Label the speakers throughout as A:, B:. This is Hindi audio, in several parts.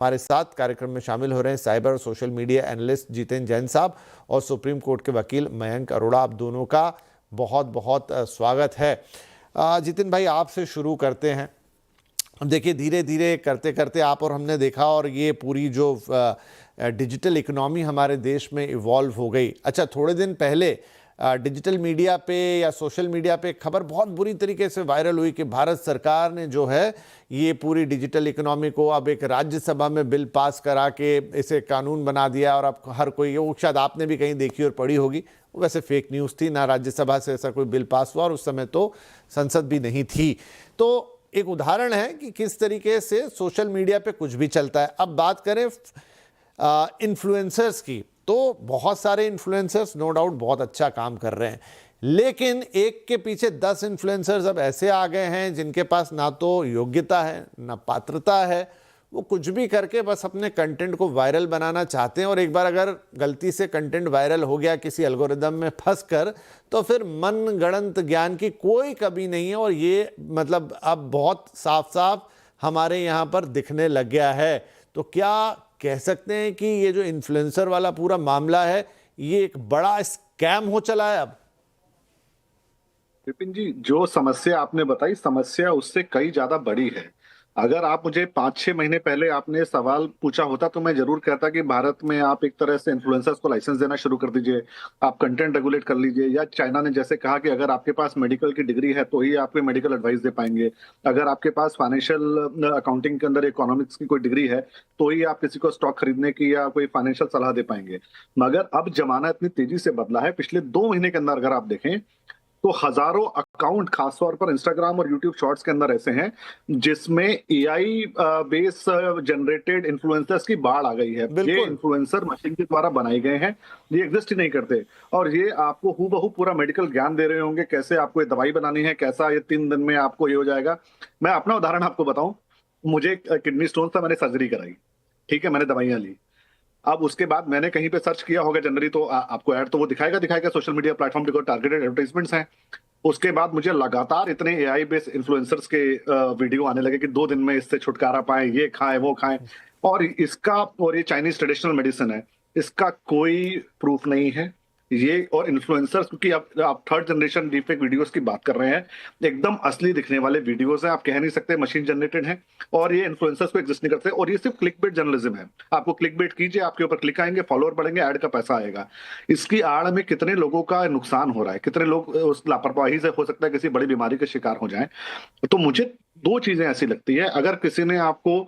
A: हमारे साथ कार्यक्रम में शामिल हो रहे हैं साइबर और social media analyst Jitendra Jain साहब और सुप्रीम कोर्ट के वकील मयंक अरोड़ा। आप दोनों का बहुत बहुत स्वागत है। जितेंद्र भाई, आपसे शुरू करते हैं। देखिए, धीरे धीरे करते करते आप और हमने देखा, और ये पूरी जो डिजिटल इकोनॉमी हमारे देश में इवॉल्व हो गई। अच्छा, थोड़े दिन पहले डिजिटल मीडिया पे या सोशल मीडिया पे खबर बहुत बुरी तरीके से वायरल हुई कि भारत सरकार ने जो है ये पूरी डिजिटल इकोनॉमी को अब एक राज्यसभा में बिल पास करा के इसे कानून बना दिया। और अब हर कोई, वो शायद आपने भी कहीं देखी और पढ़ी होगी, वो वैसे फेक न्यूज़ थी, ना राज्यसभा से ऐसा कोई बिल पास हुआ और उस समय तो संसद भी नहीं थी। तो एक उदाहरण है कि किस तरीके से सोशल मीडिया पे कुछ भी चलता है। अब बात करें इन्फ्लुएंसर्स की, तो बहुत सारे इन्फ्लुएंसर्स नो डाउट बहुत अच्छा काम कर रहे हैं, लेकिन एक के पीछे 10 इन्फ्लुएंसर्स अब ऐसे आ गए हैं जिनके पास ना तो योग्यता है ना पात्रता है। वो कुछ भी करके बस अपने कंटेंट को वायरल बनाना चाहते हैं, और एक बार अगर गलती से कंटेंट वायरल हो गया किसी एल्गोरिदम में फंस कर, तो फिर मन गढ़ंत ज्ञान की कोई कमी नहीं है। और ये मतलब अब बहुत साफ साफ हमारे यहाँ पर दिखने लग गया है। तो क्या कह सकते हैं कि ये जो इन्फ्लुएंसर वाला पूरा मामला है, ये एक बड़ा स्कैम हो चला है अब?
B: विपिन जी, जो समस्या आपने बताई, समस्या उससे कई ज्यादा बड़ी है। अगर आप मुझे 5-6 महीने पहले आपने सवाल पूछा होता तो मैं जरूर कहता कि भारत में आप एक तरह से इन्फ्लुएंसर्स को लाइसेंस देना शुरू कर दीजिए, आप कंटेंट रेगुलेट कर लीजिए। या चाइना ने जैसे कहा कि अगर आपके पास मेडिकल की डिग्री है तो ही आपको मेडिकल एडवाइस दे पाएंगे, अगर आपके पास फाइनेंशियल अकाउंटिंग के अंदर इकोनॉमिक्स की कोई डिग्री है तो ही आप किसी को स्टॉक खरीदने की या कोई फाइनेंशियल सलाह दे पाएंगे। मगर अब जमाना इतनी तेजी से बदला है, पिछले 2 महीने के अंदर अगर आप देखें तो हजारों अकाउंट खासतौर पर इंस्टाग्राम और यूट्यूब शॉर्ट्स के अंदर ऐसे हैं जिसमें एआई बेस जनरेटेड इन्फ्लुएंसर्स की बाढ़ आ गई है। ये इन्फ्लुएंसर मशीन के द्वारा बनाए गए हैं, ये एग्जिस्ट ही नहीं करते, और ये आपको हूबहू पूरा मेडिकल ज्ञान दे रहे होंगे, कैसे आपको ये दवाई बनानी है, कैसा ये 3 दिन में आपको ये हो जाएगा। मैं अपना उदाहरण आपको बताऊं, मुझे किडनी स्टोन था, मैंने सर्जरी कराई, ठीक है, मैंने दवाइयां ली। अब उसके बाद मैंने कहीं पे सर्च किया होगा जनरली, तो आपको ऐड तो वो दिखाएगा सोशल मीडिया प्लेटफॉर्म पे टारगेटेड एडवर्टाइजमेंट्स हैं। उसके बाद मुझे लगातार इतने एआई बेस्ड इन्फ्लुएंसर्स के वीडियो आने लगे कि 2 दिन में इससे छुटकारा पाएं, ये खाएं वो खाएं, और ये चाइनीज ट्रेडिशनल मेडिसिन है, इसका कोई प्रूफ नहीं है। ये और इन्फ्लुएंसर्स, क्योंकि आप 3rd जनरेशन डीपफेक वीडियोस की बात कर रहे हैं, एकदम असली दिखने वाले वीडियोस हैं, आप कह नहीं सकते मशीन जनरेटेड हैं, और ये इन्फ्लुएंसर्स को एग्जिस्ट नहीं करते, और ये सिर्फ क्लिकबेट जर्नलिज्म है। आपको क्लिकबेट कीजिए, आपके ऊपर क्लिक आएंगे, फॉलोअर बढ़ेंगे, ऐड का पैसा आएगा। इसकी आड़ में कितने लोगों का नुकसान हो रहा है, कितने लोग उस लापरवाही से हो सकता है किसी बड़ी बीमारी के शिकार हो जाए। तो मुझे 2 चीजें ऐसी लगती है, अगर किसी ने आपको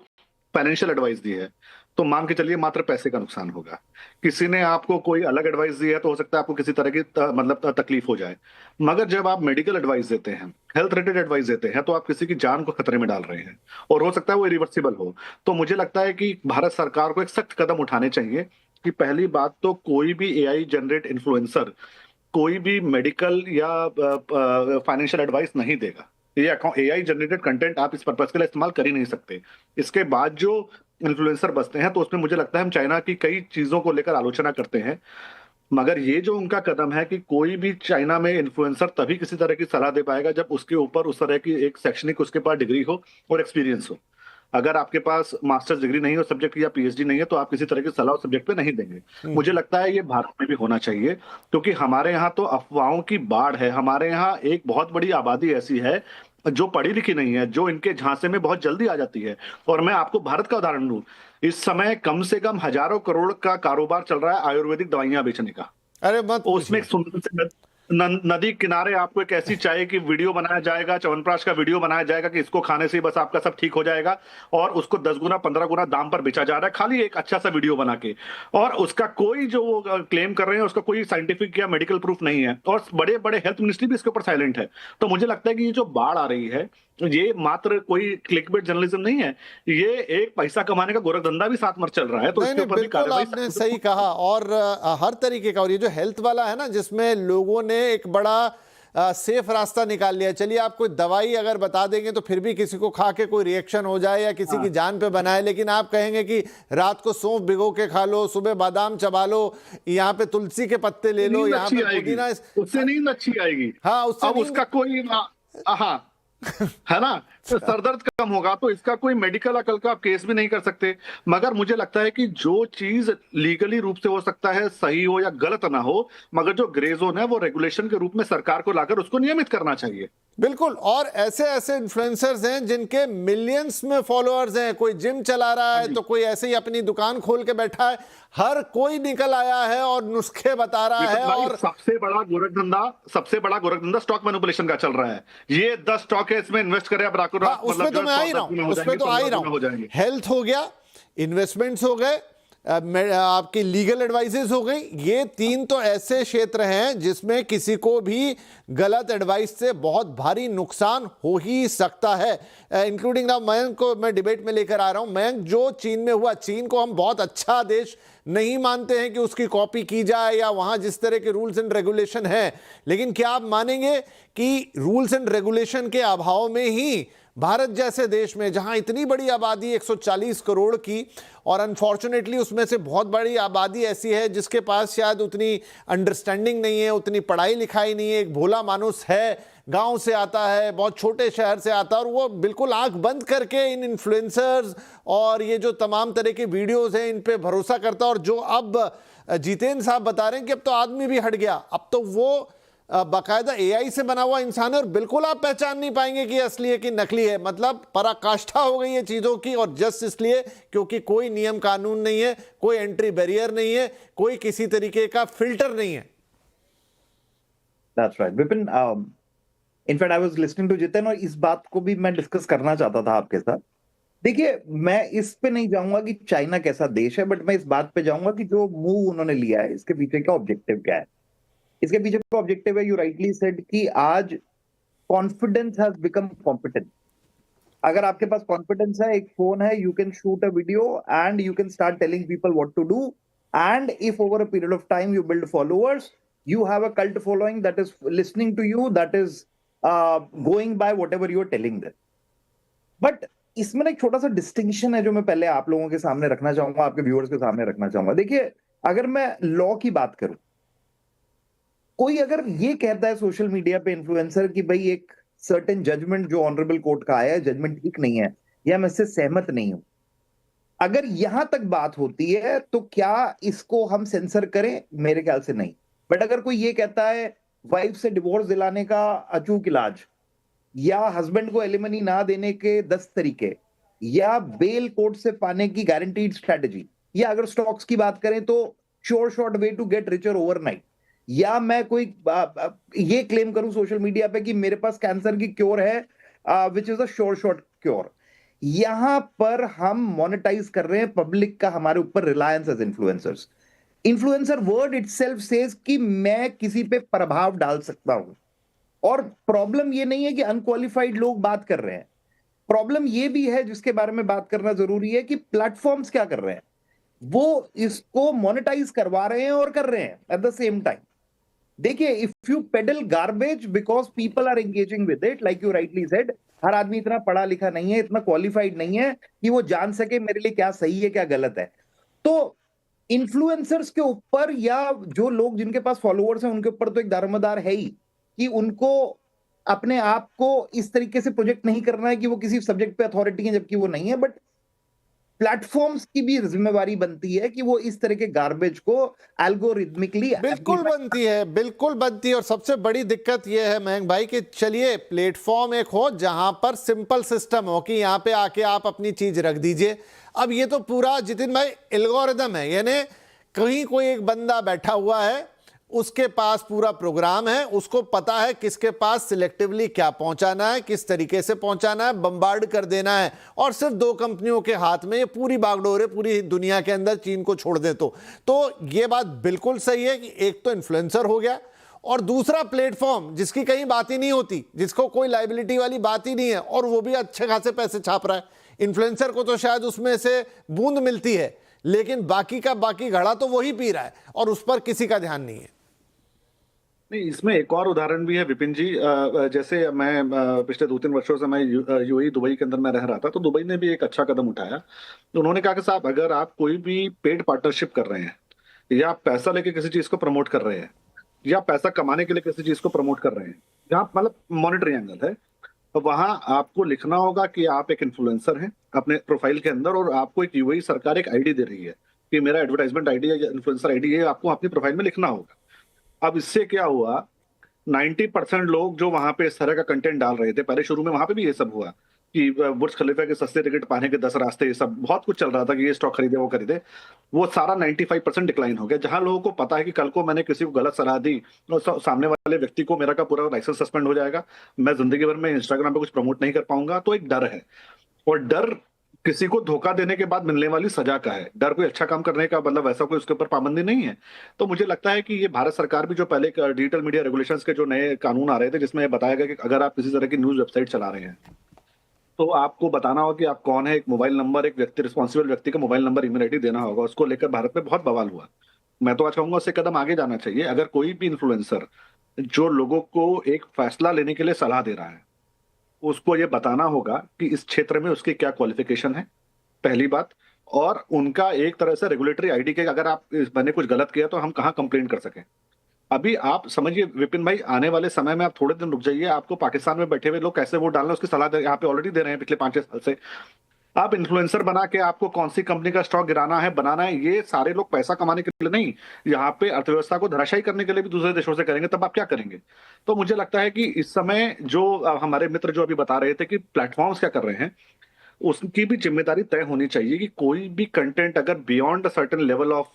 B: फाइनेंशियल एडवाइस दी है तो मान के चलिए मात्र पैसे का नुकसान होगा। किसी ने आपको कोई अलग एडवाइस दी है तो हो सकता है आपको किसी तरह की मतलब तकलीफ हो जाए। मगर जब आप मेडिकल एडवाइस देते हैं, हेल्थ रिलेटेड एडवाइस देते हैं, तो आप किसी की जान को खतरे में डाल रहे हैं, और हो सकता है वो इरिवर्सिबल हो। तो मुझे लगता है कि भारत सरकार को एक सख्त कदम उठाने चाहिए कि पहली बात तो कोई भी एआई जनरेट इन्फ्लुएंसर कोई भी मेडिकल या फाइनेंशियल एडवाइस नहीं देगा। ये एआई जनरेटेड कंटेंट आप इस पर्पज के लिए इस्तेमाल कर ही नहीं सकते। इसके बाद जो इन्फ्लुएंसर बसते हैं तो उसमें मुझे लगता है हम चाइना की कई चीजों को लेकर आलोचना करते हैं, मगर ये जो उनका कदम है कि कोई भी चाइना में इन्फ्लुएंसर तभी किसी तरह की सलाह दे पाएगा जब उसके ऊपर उस तरह की एक शैक्षणिक उसके पास डिग्री हो और एक्सपीरियंस हो। अगर आपके पास मास्टर्स डिग्री नहीं हो सब्जेक्ट या पीएचडी नहीं है तो आप किसी तरह की सलाह उस सब्जेक्ट पे नहीं देंगे। मुझे लगता है ये भारत में भी होना चाहिए, क्योंकि हमारे यहाँ तो अफवाहों की बाढ़ है। हमारे यहाँ एक बहुत बड़ी आबादी ऐसी है जो पढ़ी लिखी नहीं है, जो इनके झांसे में बहुत जल्दी आ जाती है। और मैं आपको भारत का उदाहरण दूं, इस समय कम से कम हजारों करोड़ का कारोबार चल रहा है आयुर्वेदिक दवाइयां बेचने का।
A: अरे मत
B: उसमें एक सुंदर से नदी किनारे आपको एक ऐसी चाय की वीडियो बनाया जाएगा, च्यवनप्राश का वीडियो बनाया जाएगा कि इसको खाने से बस आपका सब ठीक हो जाएगा, और उसको 10 गुना 15 गुना दाम पर बेचा जा रहा है, खाली एक अच्छा सा वीडियो बना के। और उसका कोई जो वो क्लेम कर रहे हैं उसका कोई साइंटिफिक या मेडिकल प्रूफ नहीं है, और बड़े बड़े हेल्थ मिनिस्ट्री भी इसके ऊपर साइलेंट है। तो मुझे लगता है कि ये जो बाढ़ आ रही है ये मात्र कोई क्लिकबेट जर्नलिज्म नहीं है, ये एक पैसा कमाने का गोरखधंधा भी साथ में चल रहा है। तो इसके ऊपर भी कार्रवाई
A: आपने सही कहा। और हर तरीके का, और ये जो हेल्थ वाला है ना, जिसमें लोगों ने एक बड़ा सेफ रास्ता निकाल लिया। चलिए, आप कोई दवाई अगर बता देंगे तो फिर भी किसी को खा के कोई रिएक्शन हो जाए या किसी की जान पे बनाए, लेकिन आप कहेंगे कि रात को सौंफ भिगो के खा लो, सुबह बादाम चबा लो, यहाँ पे तुलसी के पत्ते ले लो, यहाँ पे पुदीना,
B: उससे नींद अच्छी आएगी।
A: हाँ, उससे
B: अब उसका कोई हाँ है ना, सरदर्द कम होगा, तो इसका कोई मेडिकल अकल का आप केस भी नहीं कर सकते। मगर मुझे लगता है कि जो चीज लीगली रूप से हो सकता है, सही हो या गलत ना हो, मगर जो ग्रे जोन है वो रेगुलेशन के रूप में सरकार को लाकर उसको नियमित करना चाहिए।
A: बिल्कुल। और ऐसे ऐसे इन्फ्लुएंसर्स हैं जिनके मिलियंस में फॉलोअर्स हैं, कोई जिम चला रहा है तो कोई ऐसे ही अपनी दुकान खोल के बैठा है, हर कोई निकल आया है और नुस्खे बता रहा है। और
B: सबसे बड़ा गोरखधंधा स्टॉक मैनिपुलेशन का चल रहा है। ये 10 स्टॉक है, इसमें इन्वेस्ट करें आप,
A: हाँ, उसमें तो मैं आ ही रहा हूं, उसमें तो आ ही रहा हूं। हेल्थ हो गया, इन्वेस्टमेंट्स हो गए, आपकी लीगल एडवाइसेस हो गई, ये 3 तो ऐसे क्षेत्र हैं जिसमें किसी को भी गलत एडवाइस से बहुत भारी नुकसान हो ही सकता है। इंक्लूडिंग ना मयंक को मैं डिबेट में लेकर आ रहा हूं। मयंक, जो चीन में हुआ, चीन को हम बहुत अच्छा देश नहीं मानते हैं कि उसकी कॉपी की जाए या वहां जिस तरह के रूल्स एंड रेगुलेशन हैं, लेकिन क्या आप मानेंगे कि रूल्स एंड रेगुलेशन के अभाव में ही भारत जैसे देश में, जहां इतनी बड़ी आबादी 140 करोड़ की, और अनफॉर्चुनेटली उसमें से बहुत बड़ी आबादी ऐसी है जिसके पास शायद उतनी अंडरस्टैंडिंग नहीं है, उतनी पढ़ाई लिखाई नहीं है, एक भोला मानुस है, गांव से आता है, बहुत छोटे शहर से आता है, और वो बिल्कुल आंख बंद करके इन इन्फ्लुएंसर्स और ये जो तमाम तरह के वीडियोस हैं इन पे भरोसा करता है। और जो अब जितेंद्र साहब बता रहे हैं कि अब तो आदमी भी हट गया, अब तो वो बाकायदा एआई से बना हुआ इंसान है और बिल्कुल आप पहचान नहीं पाएंगे कि असली है कि नकली है। मतलब पराकाष्ठा हो गई है चीजों की, और जस्ट इसलिए क्योंकि कोई नियम कानून नहीं है, कोई एंट्री बैरियर नहीं है, कोई किसी तरीके का फिल्टर नहीं है।
C: That's right. Vipin, in fact I was listening to Jiten, और इस बात को भी मैं डिस्कस करना चाहता था आपके साथ। देखिए, मैं इस पे नहीं जाऊंगा कि चाइना कैसा देश है, बट मैं इस बात पे जाऊंगा कि जो मूव उन्होंने लिया है इसके पीछे का ऑब्जेक्टिव क्या है। इसके पीछे का ऑब्जेक्टिव है, यू राइटली सेड, कि आज कॉन्फिडेंस हैज बिकम कॉम्पिटेंस। अगर आपके पास कॉन्फिडेंस है, एक फोन है, you can shoot a video and you can start telling people what to do, and if over a period of time you build followers, you have a cult following that is listening to you, that is going by whatever you are telling them. But इसमें एक छोटा सा डिस्टिंक्शन है जो मैं पहले आप लोगों के सामने रखना चाहूंगा, आपके व्यूअर्स के सामने रखना चाहूंगा। देखिए, अगर मैं लॉ की बात करूं, कोई अगर ये कहता है सोशल मीडिया पे इन्फ्लुएंसर कि भाई एक सर्टेन जजमेंट जो ऑनरेबल कोर्ट का आया है, जजमेंट ठीक नहीं है या मैं इससे सहमत नहीं हूं, अगर यहां तक बात होती है तो क्या इसको हम सेंसर करें? मेरे ख्याल से नहीं। बट अगर कोई ये कहता है वाइफ से डिवोर्स दिलाने का अचूक इलाज, या हस्बैंड को एलिमनी ना देने के 10 तरीके, या बेल कोर्ट से पाने की गारंटीड स्ट्रेटजी, या अगर स्टॉक्स की बात करें तो sure short way to get richer overnight, या मैं कोई ये क्लेम करूं सोशल मीडिया पे कि मेरे पास कैंसर की क्योर है, which is a sure short cure, यहां पर हम मोनेटाइज कर रहे हैं पब्लिक का हमारे ऊपर reliance as influencers. Influencer word itself says कि मैं किसी पे प्रभाव डाल सकता हूं। और प्रॉब्लम ये नहीं है कि अनक्वालिफाइड लोग बात कर रहे हैं, प्रॉब्लम ये भी है जिसके बारे में बात करना जरूरी है कि प्लेटफॉर्म्स क्या कर रहे हैं, वो इसको मोनेटाइज करवा रहे हैं और कर रहे हैं एट द सेम टाइम। देखिए, if you peddle garbage because people are engaging with it, like you rightly said, हर आदमी इतना पढ़ा लिखा नहीं है, इतना क्वालिफाइड नहीं है कि वो जान सके मेरे लिए क्या सही है क्या गलत है। तो इन्फ्लुएंसर्स के ऊपर या जो लोग जिनके पास फॉलोअर्स हैं उनके ऊपर तो एक दारोमदार है ही कि उनको अपने आप को इस तरीके से प्रोजेक्ट नहीं करना है कि वो किसी सब्जेक्ट पे अथॉरिटी है जबकि वो नहीं है। बट प्लेटफॉर्म्स की भी जिम्मेवारी बनती है कि वो इस तरह के गार्बेज को एल्गोरिथमिकली,
A: बिल्कुल बनती है, बिल्कुल बनती है। और सबसे बड़ी दिक्कत यह है मयंक भाई कि चलिए प्लेटफॉर्म एक हो जहां पर सिंपल सिस्टम हो कि यहां पे आके आप अपनी चीज रख दीजिए। अब ये तो पूरा जितिन भाई एल्गोरिदम है, यानी कहीं कोई एक बंदा बैठा हुआ है, उसके पास पूरा प्रोग्राम है, उसको पता है किसके पास सिलेक्टिवली क्या पहुंचाना है, किस तरीके से पहुंचाना है, बम्बार्ड कर देना है। और सिर्फ 2 कंपनियों के हाथ में ये पूरी बागडोर है पूरी दुनिया के अंदर, चीन को छोड़ दे तो ये बात बिल्कुल सही है कि एक तो इन्फ्लुएंसर हो गया और दूसरा प्लेटफॉर्म जिसकी कहीं बात ही नहीं होती, जिसको कोई लाइबिलिटी वाली बात ही नहीं है, और वो भी अच्छे खासे पैसे छाप रहा है। इन्फ्लुएंसर को तो शायद उसमें से बूंद मिलती है, लेकिन बाकी का बाकी घड़ा तो वही पी रहा है और उस पर किसी का ध्यान नहीं है।
B: नहीं, इसमें एक और उदाहरण भी है विपिन जी। जैसे मैं पिछले 2-3 वर्षों से मैं यूएई दुबई के अंदर मैं रह रहा था, तो दुबई ने भी एक अच्छा कदम उठाया। तो उन्होंने कहा कि साहब, अगर आप कोई भी पेड पार्टनरशिप कर रहे हैं, या आप पैसा लेके किसी चीज को प्रमोट कर रहे हैं, या पैसा कमाने के लिए किसी चीज को प्रमोट कर रहे हैं, जहाँ मतलब मॉनिटरी एंगल है, तो वहां आपको लिखना होगा कि आप एक इन्फ्लुएंसर हैं अपने प्रोफाइल के अंदर, और आपको एक यूएई सरकार एक आईडी दे रही है कि मेरा एडवर्टाइजमेंट आईडी या इन्फ्लुएंसर आईडी है, आपको अपनी प्रोफाइल में लिखना होगा। अब इससे क्या हुआ, 90% लोग जो वहां पे इस तरह का कंटेंट डाल रहे थे, पहले शुरू में वहां पे भी ये सब हुआ कि बुर्ज खलीफा के सस्ते टिकट पाने के 10 रास्ते, ये सब बहुत कुछ चल रहा था कि ये स्टॉक खरीदे वो खरीदे, वो सारा 95% डिक्लाइन हो गया। जहां लोगों को पता है कि कल को मैंने किसी को गलत सलाह दी और सामने वाले व्यक्ति को मेरा का पूरा लाइसेंस सस्पेंड हो जाएगा, मैं जिंदगी भर में इंस्टाग्राम पे कुछ प्रमोट नहीं कर पाऊंगा, तो एक डर है। और डर किसी को धोखा देने के बाद मिलने वाली सजा का है, डर कोई अच्छा काम करने का मतलब वैसा कोई उसके ऊपर पाबंदी नहीं है। तो मुझे लगता है कि ये भारत सरकार भी जो पहले डिजिटल मीडिया रेगुलेशंस के जो नए कानून आ रहे थे, जिसमें बताया गया कि अगर आप किसी तरह की न्यूज वेबसाइट चला रहे हैं तो आपको बताना होगा कि आप कौन है, एक मोबाइल नंबर, एक व्यक्ति, रिस्पॉन्सिबल व्यक्ति का मोबाइल नंबर, ईमेल आईडी देना होगा। उसको लेकर भारत में बहुत बवाल हुआ। मैं तो आज कहूंगा उससे कदम आगे जाना चाहिए। अगर कोई भी इन्फ्लुएंसर जो लोगों को एक फैसला लेने के लिए सलाह दे रहा है, उसको ये बताना होगा कि इस क्षेत्र में उसकी क्या क्वालिफिकेशन है, पहली बात। और उनका एक तरह से रेगुलेटरी आईडी के, अगर आप मैंने कुछ गलत किया तो हम कहाँ कंप्लेंट कर सकें। अभी आप समझिए विपिन भाई, आने वाले समय में आप थोड़े दिन रुक जाइए, आपको पाकिस्तान में बैठे हुए लोग कैसे वोट डालना उसकी सलाह यहाँ पे ऑलरेडी दे रहे हैं पिछले 5-6 साल से। आप इन्फ्लुएंसर बना के आपको कौन सी कंपनी का स्टॉक गिराना है, बनाना है, ये सारे लोग पैसा कमाने के लिए नहीं, यहाँ पे अर्थव्यवस्था को धराशायी करने के लिए भी दूसरे देशों से करेंगे, तब आप क्या करेंगे। तो मुझे लगता है कि इस समय जो हमारे मित्र जो अभी बता रहे थे कि प्लेटफॉर्म्स क्या कर रहे हैं, उसकी भी जिम्मेदारी तय होनी चाहिए कि कोई भी कंटेंट अगर beyond certain level of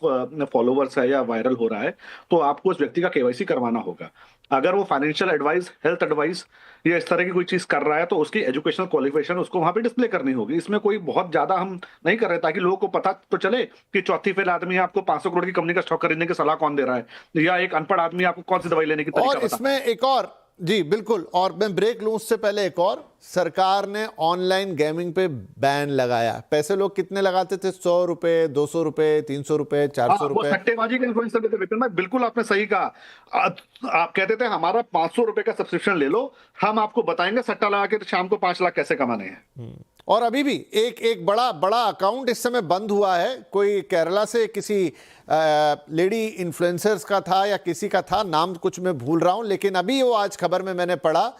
B: followers है या वायरल हो रहा है, तो आपको उस व्यक्ति का केवाईसी करवाना होगा। अगर वो फाइनेंशियल एडवाइस, हेल्थ एडवाइस या इस तरह की कोई चीज कर रहा है, तो उसकी एजुकेशनल क्वालिफिकेशन उसको वहां पे डिस्प्ले करनी होगी। इसमें कोई बहुत ज्यादा हम नहीं कर रहे, ताकि लोगों को पता तो चले कि चौथी फेल आदमी आपको 500 करोड़ की कंपनी का स्टॉक खरीदने की सलाह कौन दे रहा है, या एक अनपढ़ आदमी आपको कौन सी दवाई लेने की तरीका
A: और इसमें एक और, जी बिल्कुल, और मैं ब्रेक लूं उससे पहले एक और, सरकार ने ऑनलाइन गेमिंग पे बैन लगाया। पैसे लोग कितने लगाते थे, 100 रुपए, 200 रुपए, 300 रुपए, 400
B: वो
A: रुपए।
B: सट्टेबाजी के इन्फ्लुएंसर देते विपिन भाई, बिल्कुल आपने सही कहा। आप कहते थे हमारा 500 रुपए का सब्सक्रिप्शन ले लो, हम आपको बताएंगे सट्टा लगा के शाम को 5 लाख कैसे कमाने हैं।
A: और अभी भी एक बड़ा बड़ा अकाउंट इस समय बंद हुआ है, कोई केरला से किसी लेडी इन्फ्लुएंसर्स का था या किसी का था, नाम कुछ मैं भूल रहा हूं, लेकिन अभी वो आज खबर में मैंने पढ़ा,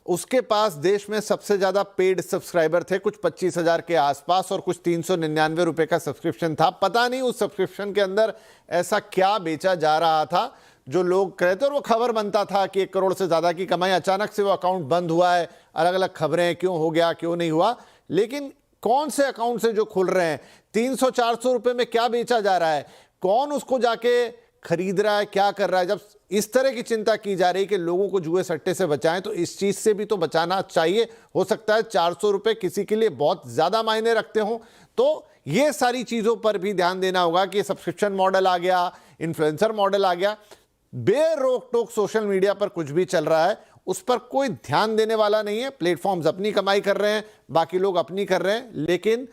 A: उसके पास देश में सबसे ज्यादा पेड सब्सक्राइबर थे, कुछ 25,000 के आसपास, और कुछ 399 रुपए का सब्सक्रिप्शन था। पता नहीं उस सब्सक्रिप्शन के अंदर ऐसा क्या बेचा जा रहा था जो लोग कहते, और वो खबर बनता था कि 1 करोड़ से ज्यादा की कमाई। अचानक से वो अकाउंट बंद हुआ है, अलग अलग खबरें, क्यों हो गया क्यों नहीं हुआ, लेकिन कौन से अकाउंट से जो खुल रहे हैं, 300-400 रुपए में क्या बेचा जा रहा है, कौन उसको जाके खरीद रहा है, क्या कर रहा है। जब इस तरह की चिंता की जा रही है कि लोगों को जुए सट्टे से बचाएं, तो इस चीज से भी तो बचाना चाहिए। हो सकता है 400 रुपए किसी के लिए बहुत ज्यादा मायने रखते हो, तो ये सारी चीजों पर भी ध्यान देना होगा कि सब्सक्रिप्शन मॉडल आ गया, इन्फ्लुएंसर मॉडल आ गया, बेरोक टोक सोशल मीडिया पर कुछ भी चल रहा है, उस पर कोई ध्यान देने वाला नहीं है। प्लेटफॉर्म्स अपनी कमाई कर रहे हैं, बाकी लोग अपनी कर रहे हैं, लेकिन